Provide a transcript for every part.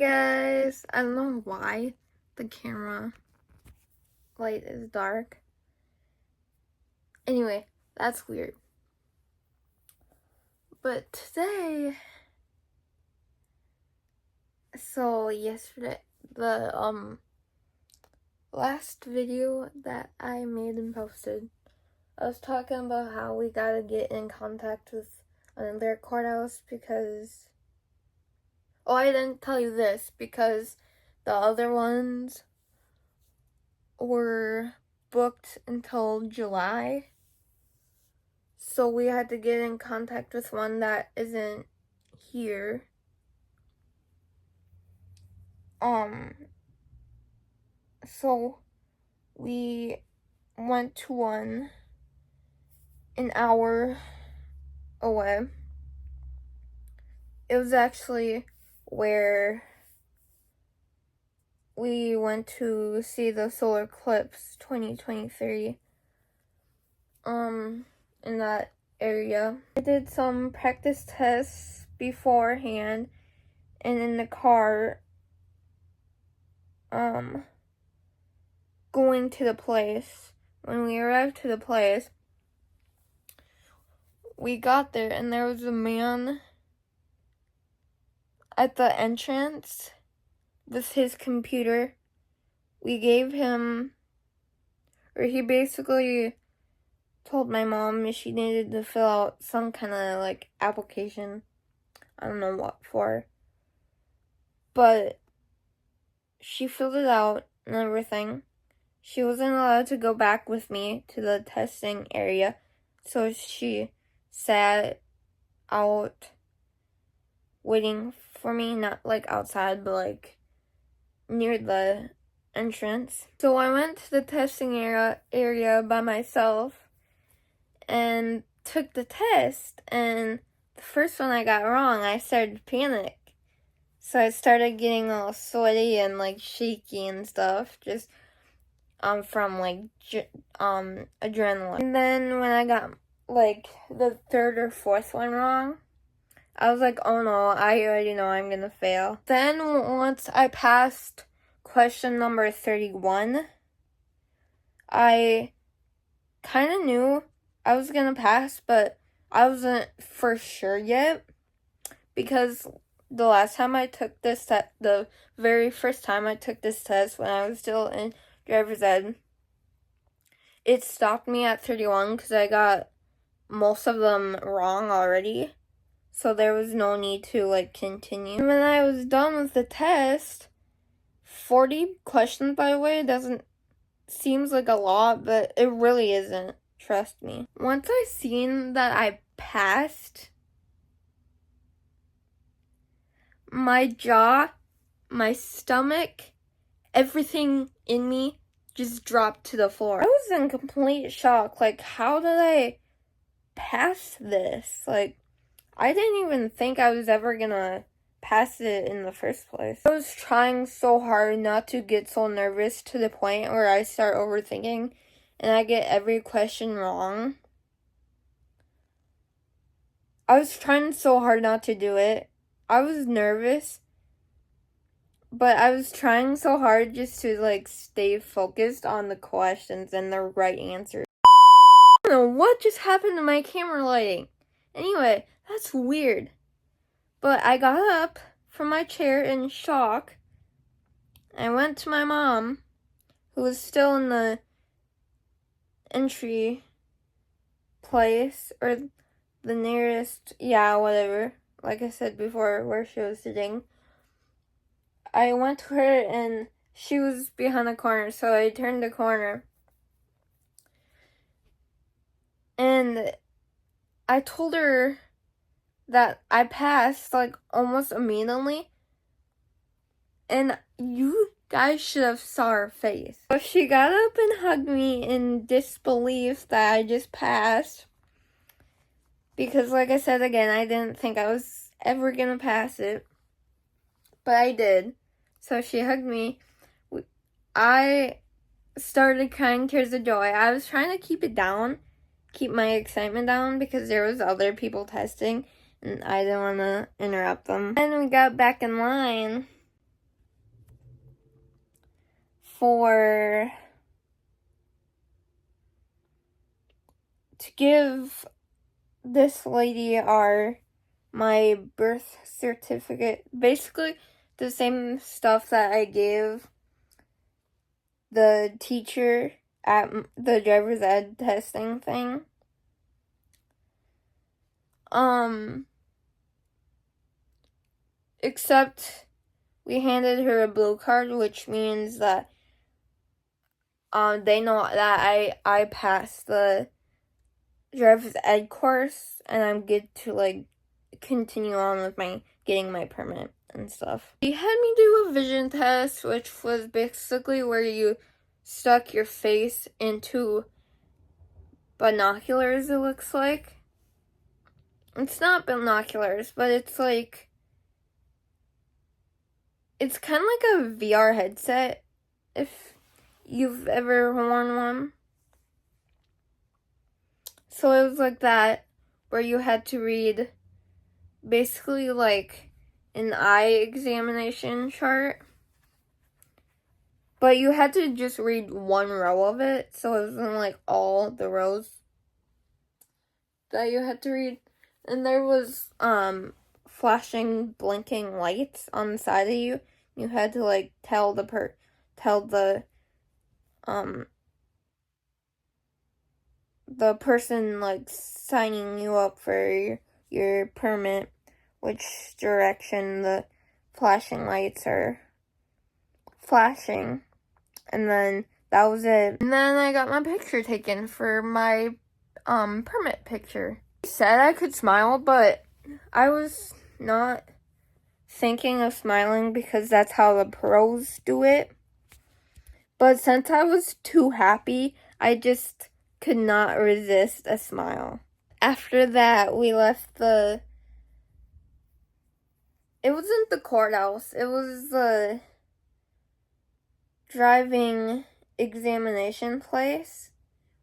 guys, I don't know why the camera light is dark. Anyway, that's weird. But today, so yesterday, the last video that I made and posted, I was talking about how we gotta get in contact with another courthouse because, oh, I didn't tell you this, because the other ones were booked until July. So we had to get in contact with one that isn't here. So we went to one an hour away. It was actually where we went to see the solar eclipse 2023. In that area. I did some practice tests beforehand and in the car going to the place. When we arrived to the place, we got there and there was a man at the entrance with his computer. We gave him, or he basically told my mom she needed to fill out some kind of like application. I don't know what for. But she filled it out and everything. She wasn't allowed to go back with me to the testing area. So she sat out waiting for me, not like outside, but like near the entrance. So I went to the testing area by myself and took the test, and the first one I got wrong, I started to panic. So I started getting all sweaty and like shaky and stuff, just from like adrenaline. And then when I got like the third or fourth one wrong, I was like, oh no, I already know I'm gonna fail. Then once I passed question number 31, I kind of knew I was gonna pass, but I wasn't for sure yet, because the last time I took this test, the very first time I took this test when I was still in driver's ed, it stopped me at 31 because I got most of them wrong already, so there was no need to like continue. And when I was done with the test, 40 questions, by the way, seems like a lot, but it really isn't. Trust me. Once I seen that I passed, my jaw, my stomach, everything in me just dropped to the floor. I was in complete shock. Like, how did I pass this? Like, I didn't even think I was ever gonna pass it in the first place. I was trying so hard not to get so nervous to the point where I start overthinking and I get every question wrong. I was trying so hard not to do it. I was nervous, but I was trying so hard just to like stay focused on the questions and the right answers. I don't know what just happened to my camera lighting. Anyway, that's weird. But I got up from my chair in shock. I went to my mom, who was still in the entry place, or the nearest, whatever, like I said before, where she was sitting. I went to her and she was behind the corner, so I turned the corner. And I told her that I passed like almost immediately. And you guys should have saw her face. So she got up and hugged me in disbelief that I just passed. Because like I said again, I didn't think I was ever gonna pass it. But I did. So she hugged me. I started crying tears of joy. I was trying to keep it down, keep my excitement down, because there was other people testing and I didn't want to interrupt them. And we got back in line to give this lady my birth certificate, basically the same stuff that I gave the teacher at the driver's ed testing thing. Except we handed her a blue card, which means that they know that I passed the driver's ed course and I'm good to like continue on with getting my permit and stuff. He had me do a vision test, which was basically where you stuck your face into binoculars, it looks like. It's not binoculars, but it's like, it's kind of like a VR headset, if you've ever worn one. So it was like that, where you had to read basically like an eye examination chart. But you had to just read one row of it, so it wasn't like all the rows that you had to read. And there was flashing, blinking lights on the side of you. You had to like tell the person like signing you up for your permit which direction the flashing lights are flashing. And then that was it. And then I got my picture taken for my permit picture. I said I could smile, but I was not thinking of smiling because that's how the pros do it. But since I was too happy, I just could not resist a smile. After that, we left it wasn't the courthouse, it was the driving examination place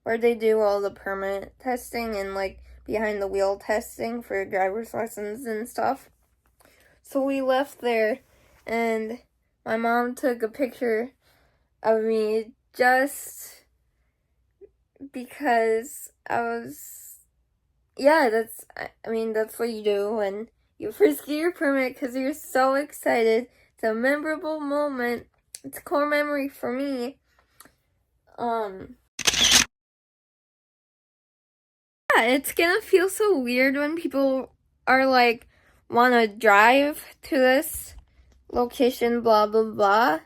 where they do all the permit testing and like behind the wheel testing for driver's license and stuff. So we left there and my mom took a picture of me just because that's what you do when you first get your permit because you're so excited. It's a memorable moment. It's a core memory for me. Yeah, it's gonna feel so weird when people are like, wanna drive to this location, blah, blah, blah.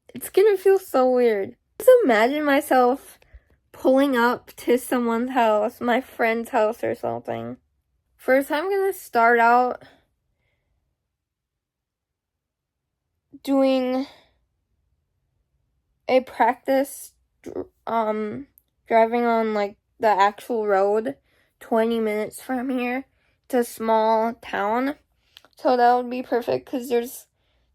It's gonna feel so weird. Just imagine myself pulling up to someone's house, my friend's house or something. First, I'm gonna start out doing a practice driving on like the actual road 20 minutes from here. It's a small town, so that would be perfect because there's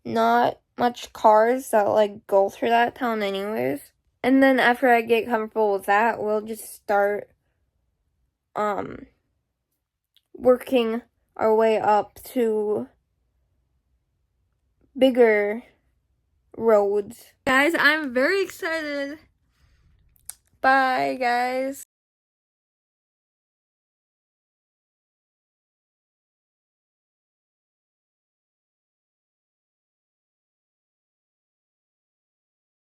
not much cars that like go through that town anyways. And then after I get comfortable with that, we'll just start working our way up to bigger roads. Guys, I'm very excited. Bye, guys.